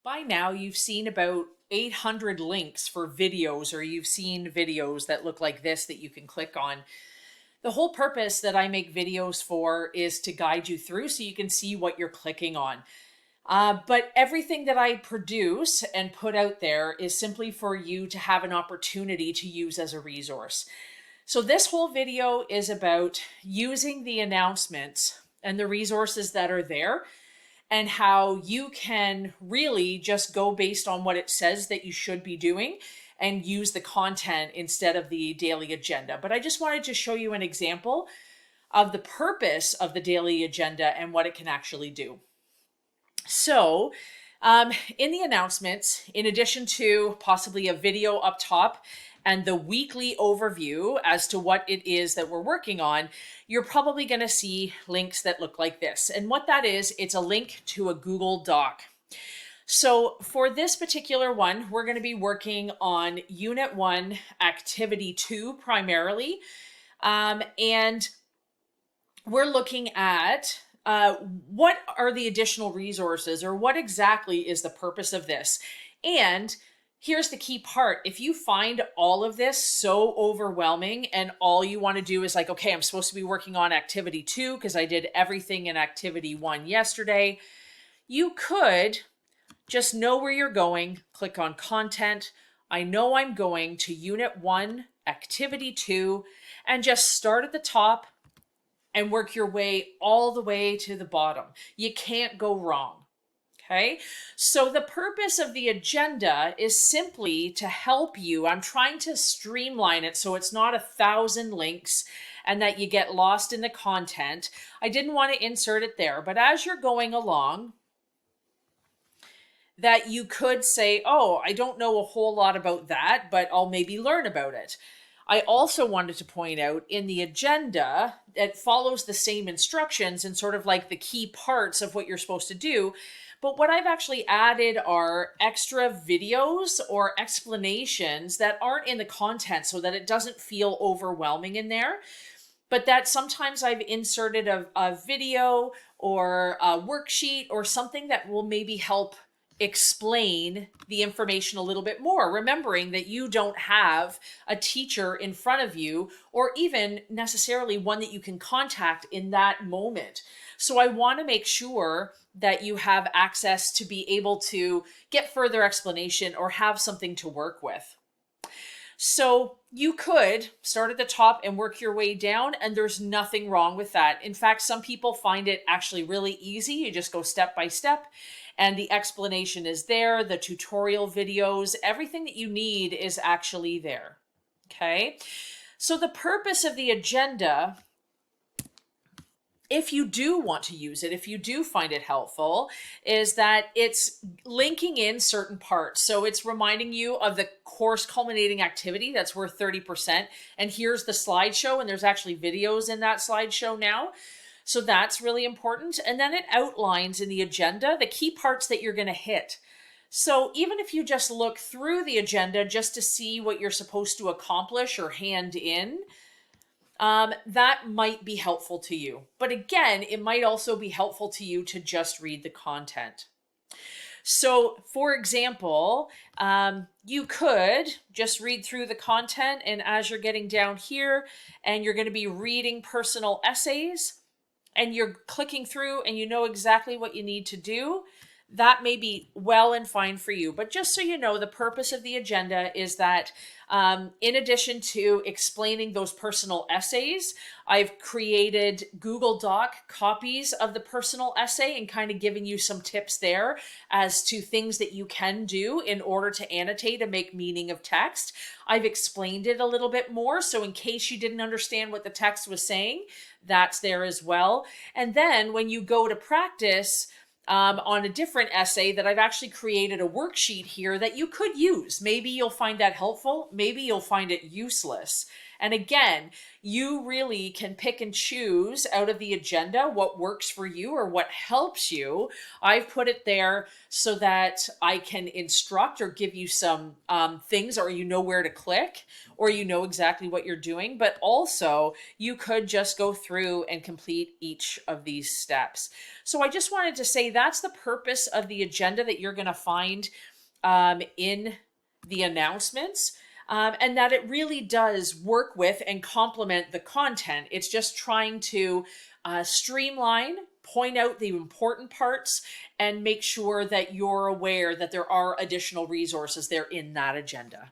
By now, you've seen about 800 links for videos, or you've seen videos that look like this that you can click on. The whole purpose that I make videos for is to guide you through so you can see what you're clicking on. But everything that I produce and put out there is simply for you to have an opportunity to use as a resource. So this whole video is about using the announcements and the resources that are there, and how you can really just go based on what it says that you should be doing and use the content instead of the daily agenda. But I just wanted to show you an example of the purpose of the daily agenda and what it can actually do. So in the announcements, in addition to possibly a video up top and the weekly overview as to what it is that we're working on, you're probably going to see links that look like this. And what that is, it's a link to a Google Doc. So for this particular one, we're going to be working on Unit 1, Activity 2 primarily. And we're looking at what are the additional resources, or what exactly is the purpose of this? And here's the key part. If you find all of this so overwhelming and all you want to do is like, okay, I'm supposed to be working on Activity 2 because I did everything in Activity 1 yesterday, you could just know where you're going, click on Content. I know I'm going to Unit 1, Activity 2, and just start at the top and work your way all the way to the bottom. You can't go wrong. Okay, so the purpose of the agenda is simply to help you. I'm trying to streamline it so it's not 1,000 links and that you get lost in the content. I didn't want to insert it there, but as you're going along, that you could say, oh, I don't know a whole lot about that, but I'll maybe learn about it. I also wanted to point out in the agenda, it follows the same instructions and sort of like the key parts of what you're supposed to do. But what I've actually added are extra videos or explanations that aren't in the content so that it doesn't feel overwhelming in there. But that sometimes I've inserted a video or a worksheet or something that will maybe help explain the information a little bit more, remembering that you don't have a teacher in front of you or even necessarily one that you can contact in that moment. So I want to make sure that you have access to be able to get further explanation or have something to work with. So you could start at the top and work your way down, and there's nothing wrong with that. In fact, some people find it actually really easy. You just go step by step, and the explanation is there, the tutorial videos, everything that you need is actually there. Okay, so the purpose of the agenda, if you do want to use it, if you do find it helpful, is that it's linking in certain parts. So it's reminding you of the course culminating activity that's worth 30%. And here's the slideshow, and there's actually videos in that slideshow now. So that's really important. And then it outlines in the agenda the key parts that you're going to hit. So even if you just look through the agenda just to see what you're supposed to accomplish or hand in, that might be helpful to you. But again, it might also be helpful to you to just read the content. So for example, you could just read through the content, and as you're getting down here and you're going to be reading personal essays and you're clicking through and you know exactly what you need to do, that may be well and fine for you. But just so you know, the purpose of the agenda is that in addition to explaining those personal essays, I've created Google Doc copies of the personal essay and kind of giving you some tips there as to things that you can do in order to annotate and make meaning of text. I've explained it a little bit more, so in case you didn't understand what the text was saying, that's there as well. And then when you go to practice, on a different essay, that I've actually created a worksheet here that you could use. Maybe you'll find that helpful. Maybe you'll find it useless. And again, you really can pick and choose out of the agenda what works for you or what helps you. I've put it there so that I can instruct or give you some things, or you know where to click, or you know exactly what you're doing. But also, you could just go through and complete each of these steps. So I just wanted to say that's the purpose of the agenda that you're going to find in the announcements. And that it really does work with and complement the content. It's just trying to streamline, point out the important parts, and make sure that you're aware that there are additional resources there in that agenda.